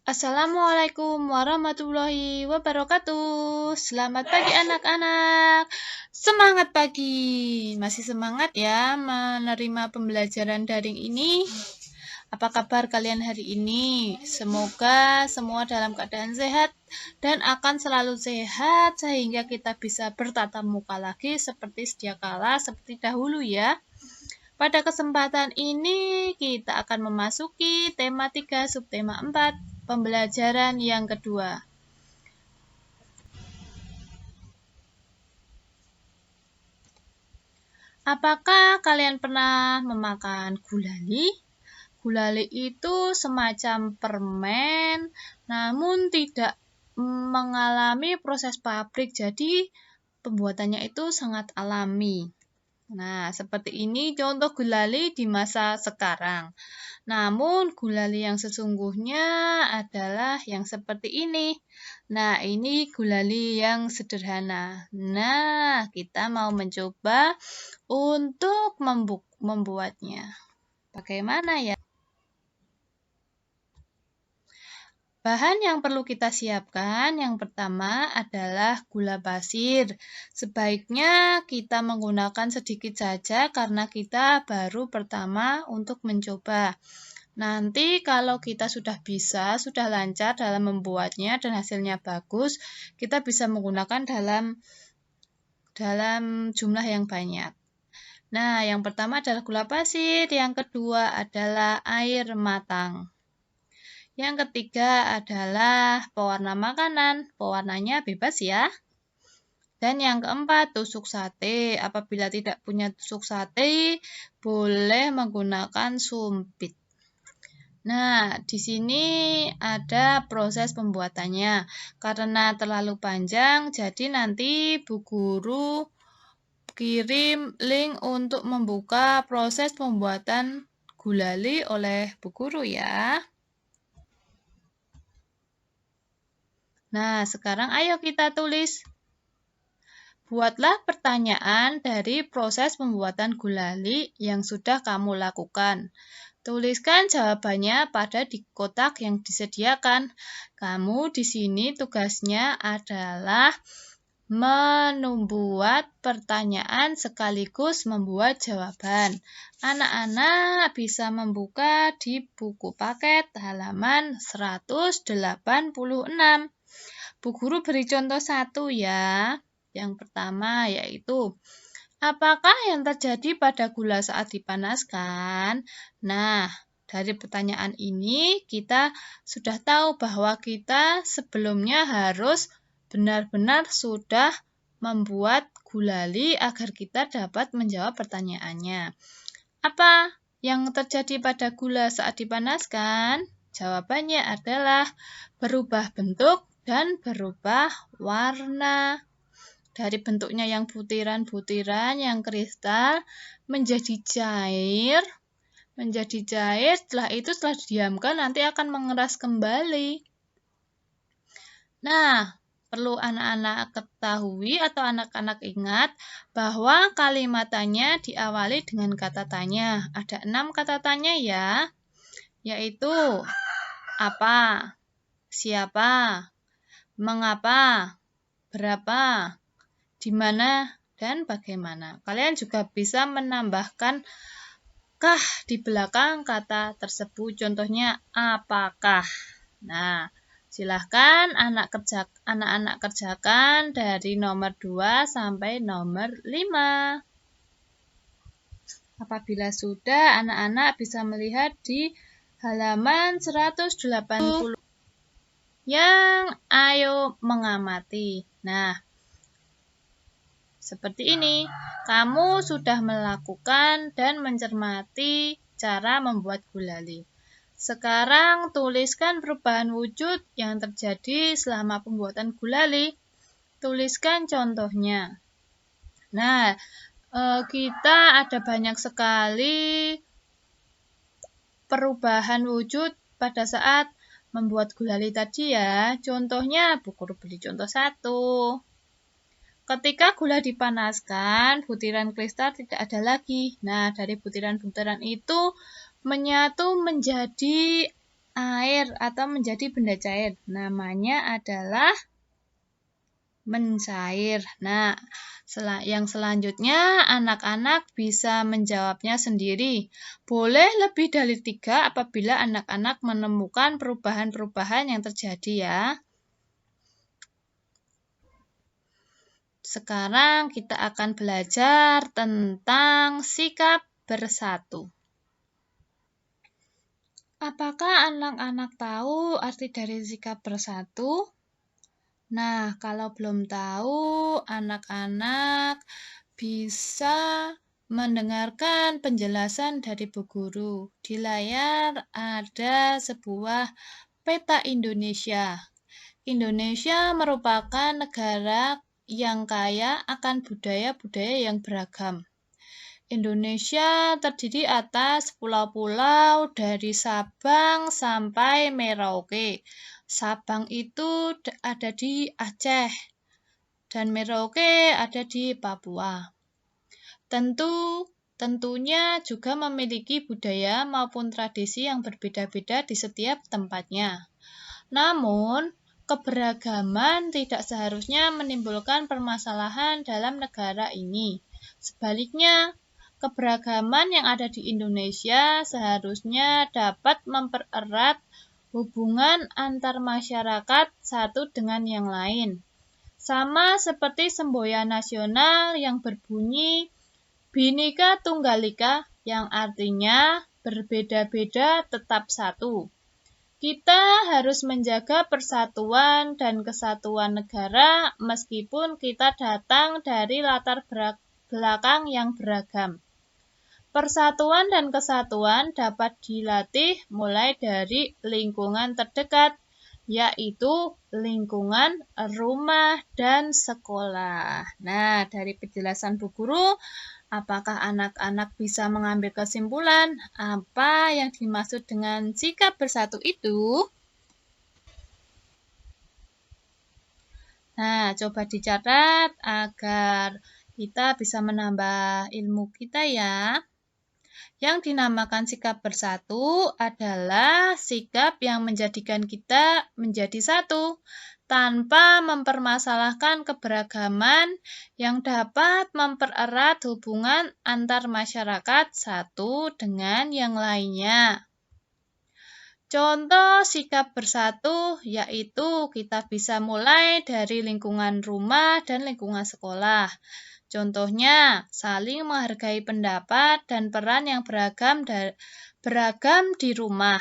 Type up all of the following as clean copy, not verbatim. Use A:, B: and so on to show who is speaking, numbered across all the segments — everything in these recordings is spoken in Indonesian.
A: Assalamualaikum warahmatullahi wabarakatuh. Selamat pagi anak-anak. Semangat pagi. Masih semangat ya menerima pembelajaran daring ini? Apa kabar kalian hari ini? Semoga semua dalam keadaan sehat dan akan selalu sehat sehingga kita bisa bertatap muka lagi seperti sedia kala, seperti dahulu ya. Pada kesempatan ini kita akan memasuki tema 3 subtema 4, pembelajaran yang kedua. Apakah kalian pernah memakan gulali? Gulali itu semacam permen, namun tidak mengalami proses pabrik, jadi pembuatannya itu sangat alami. Nah, seperti ini contoh gulali di masa sekarang. Namun, gulali yang sesungguhnya adalah yang seperti ini. Nah, ini gulali yang sederhana. Nah, kita mau mencoba untuk membuatnya. Bagaimana ya? Bahan yang perlu kita siapkan yang pertama adalah gula pasir. Sebaiknya kita menggunakan sedikit saja karena kita baru pertama untuk mencoba. Nanti kalau kita sudah bisa, sudah lancar dalam membuatnya dan hasilnya bagus, kita bisa menggunakan dalam jumlah yang banyak. Nah, yang pertama adalah gula pasir, yang kedua adalah air matang. Yang ketiga adalah pewarna makanan, pewarnanya bebas ya. Dan yang keempat, tusuk sate. Apabila tidak punya tusuk sate, boleh menggunakan sumpit. Nah, di sini ada proses pembuatannya. Karena terlalu panjang, jadi nanti Bu Guru kirim link untuk membuka proses pembuatan gulali oleh Bu Guru ya. Nah, sekarang ayo kita tulis. Buatlah pertanyaan dari proses pembuatan gulali yang sudah kamu lakukan. Tuliskan jawabannya pada di kotak yang disediakan. Kamu di sini tugasnya adalah membuat pertanyaan sekaligus membuat jawaban. Anak-anak bisa membuka di buku paket halaman 186. Bu Guru beri contoh satu ya. Yang pertama yaitu, apakah yang terjadi pada gula saat dipanaskan? Nah, dari pertanyaan ini kita sudah tahu bahwa kita sebelumnya harus benar-benar sudah membuat gulali agar kita dapat menjawab pertanyaannya. Apa yang terjadi pada gula saat dipanaskan? Jawabannya adalah berubah bentuk dan berubah warna. Dari bentuknya yang butiran-butiran, yang kristal, menjadi cair. Setelah itu setelah didiamkan nanti akan mengeras kembali. Nah, perlu anak-anak ketahui atau anak-anak ingat bahwa kalimatannya diawali dengan kata tanya. Ada 6 kata tanya ya, yaitu apa, siapa, mengapa, berapa, di mana, dan bagaimana. Kalian juga bisa menambahkan kah di belakang kata tersebut. Contohnya apakah. Nah, silahkan anak-anak kerjakan dari nomor 2 sampai nomor 5. Apabila sudah, anak-anak bisa melihat di halaman 180. Yang ayo mengamati. Nah, seperti ini. Kamu sudah melakukan dan mencermati cara membuat gulali. Sekarang tuliskan perubahan wujud yang terjadi selama pembuatan gulali. Tuliskan contohnya. Nah, kita ada banyak sekali perubahan wujud pada saat membuat gulali tadi ya. Contohnya, Bu Guru beri contoh 1. Ketika gula dipanaskan, butiran kristal tidak ada lagi. Nah, dari butiran-butiran itu menyatu menjadi cair atau menjadi benda cair. Namanya adalah mencair. Nah, yang selanjutnya anak-anak bisa menjawabnya sendiri. Boleh lebih dari 3 apabila anak-anak menemukan perubahan-perubahan yang terjadi ya. Sekarang kita akan belajar tentang sikap bersatu. Apakah anak-anak tahu arti dari sikap bersatu? Nah, kalau belum tahu, anak-anak bisa mendengarkan penjelasan dari Bu Guru. Di layar ada sebuah peta Indonesia. Indonesia merupakan negara yang kaya akan budaya-budaya yang beragam. Indonesia terdiri atas pulau-pulau dari Sabang sampai Merauke. Sabang itu ada di Aceh dan Merauke ada di Papua. Tentunya juga memiliki budaya maupun tradisi yang berbeda-beda di setiap tempatnya. Namun, keberagaman tidak seharusnya menimbulkan permasalahan dalam negara ini. Sebaliknya, keberagaman yang ada di Indonesia seharusnya dapat mempererat hubungan antar masyarakat satu dengan yang lain. Sama seperti semboyan nasional yang berbunyi Bhinneka Tunggal Ika yang artinya berbeda-beda tetap satu. Kita harus menjaga persatuan dan kesatuan negara meskipun kita datang dari latar belakang yang beragam. Persatuan dan kesatuan dapat dilatih mulai dari lingkungan terdekat, yaitu lingkungan rumah dan sekolah. Nah, dari penjelasan Bu Guru, apakah anak-anak bisa mengambil kesimpulan apa yang dimaksud dengan sikap bersatu itu? Nah, coba dicatat agar kita bisa menambah ilmu kita ya. Yang dinamakan sikap bersatu adalah sikap yang menjadikan kita menjadi satu, tanpa mempermasalahkan keberagaman yang dapat mempererat hubungan antar masyarakat satu dengan yang lainnya. Contoh sikap bersatu yaitu kita bisa mulai dari lingkungan rumah dan lingkungan sekolah. Contohnya, saling menghargai pendapat dan peran yang beragam di rumah.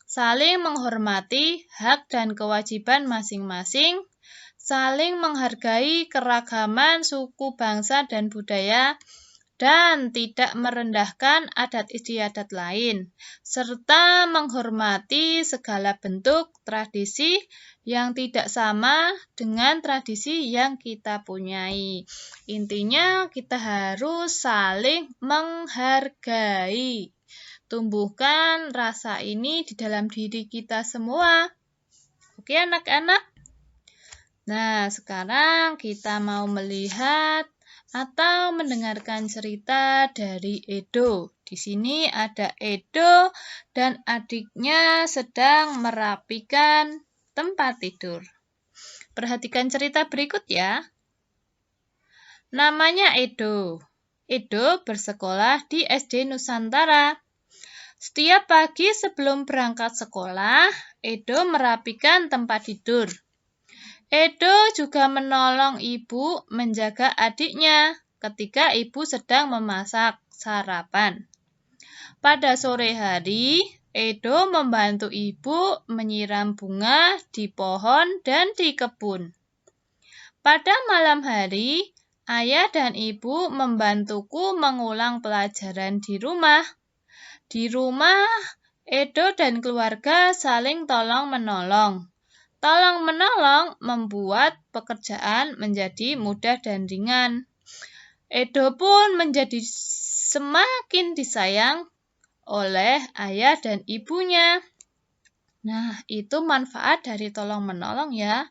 A: Saling menghormati hak dan kewajiban masing-masing. Saling menghargai keragaman suku, bangsa, dan budaya. Dan tidak merendahkan adat istiadat lain. Serta menghormati segala bentuk tradisi yang tidak sama dengan tradisi yang kita punyai. Intinya kita harus saling menghargai. Tumbuhkan rasa ini di dalam diri kita semua. Oke anak-anak? Nah, sekarang kita mau melihat atau mendengarkan cerita dari Edo. Di sini ada Edo dan adiknya sedang merapikan tempat tidur. Perhatikan cerita berikut ya. Namanya Edo. Edo bersekolah di SD Nusantara. Setiap pagi sebelum berangkat sekolah, Edo merapikan tempat tidur. Edo juga menolong ibu menjaga adiknya ketika ibu sedang memasak sarapan. Pada sore hari, Edo membantu ibu menyiram bunga di pohon dan di kebun. Pada malam hari, ayah dan ibu membantuku mengulang pelajaran di rumah. Di rumah, Edo dan keluarga saling tolong-menolong. Tolong-menolong membuat pekerjaan menjadi mudah dan ringan. Edo pun menjadi semakin disayang oleh ayah dan ibunya. Nah, itu manfaat dari tolong-menolong ya.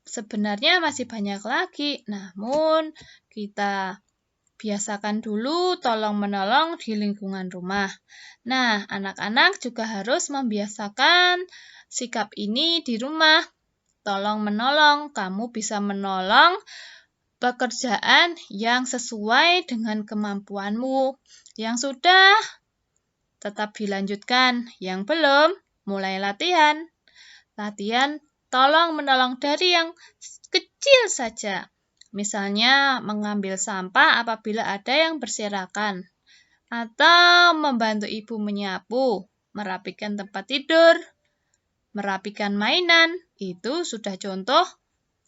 A: Sebenarnya masih banyak lagi, namun kita biasakan dulu tolong-menolong di lingkungan rumah. Nah, anak-anak juga harus membiasakan sikap ini di rumah. Tolong-menolong, kamu bisa menolong pekerjaan yang sesuai dengan kemampuanmu. Yang sudah, tetap dilanjutkan. Yang belum, mulai latihan. Latihan tolong-menolong dari yang kecil saja. Misalnya mengambil sampah apabila ada yang berserakan. Atau membantu ibu menyapu, merapikan tempat tidur, merapikan mainan. Itu sudah contoh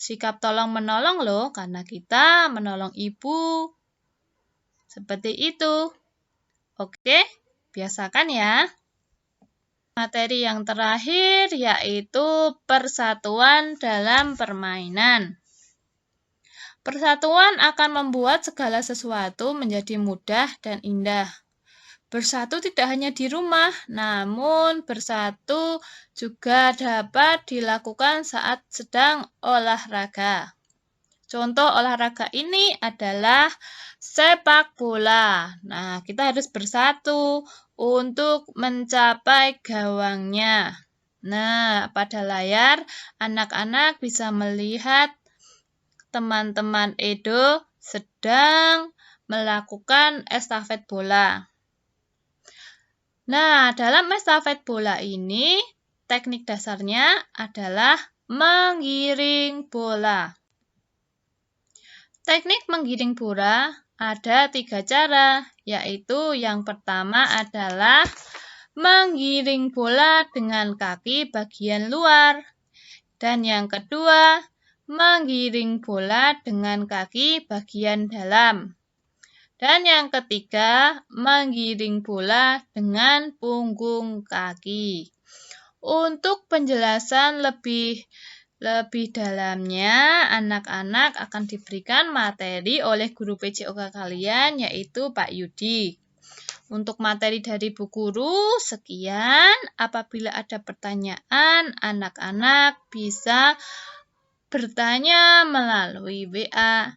A: sikap tolong-menolong loh, karena kita menolong ibu. Seperti itu. Oke, biasakan ya. Materi yang terakhir yaitu persatuan dalam permainan. Persatuan akan membuat segala sesuatu menjadi mudah dan indah. Bersatu tidak hanya di rumah, namun bersatu juga dapat dilakukan saat sedang olahraga. Contoh olahraga ini adalah sepak bola. Nah, kita harus bersatu untuk mencapai gawangnya. Nah, pada layar anak-anak bisa melihat teman-teman Edo sedang melakukan estafet bola. Nah, dalam estafet bola ini, teknik dasarnya adalah menggiring bola. Teknik menggiring bola ada 3 cara, yaitu yang pertama adalah menggiring bola dengan kaki bagian luar. Dan yang kedua, menggiring bola dengan kaki bagian dalam. Dan yang ketiga, menggiring bola dengan punggung kaki. Untuk penjelasan lebih dalamnya, anak-anak akan diberikan materi oleh guru PJOK kalian, yaitu Pak Yudi. Untuk materi dari Bu Guru, sekian. Apabila ada pertanyaan, anak-anak bisa bertanya melalui WA.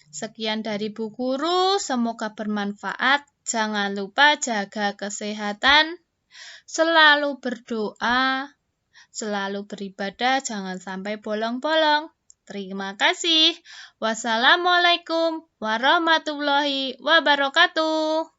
A: Sekian dari Bu Guru, semoga bermanfaat. Jangan lupa jaga kesehatan, selalu berdoa, selalu beribadah, jangan sampai bolong-bolong. Terima kasih. Wassalamualaikum warahmatullahi wabarakatuh.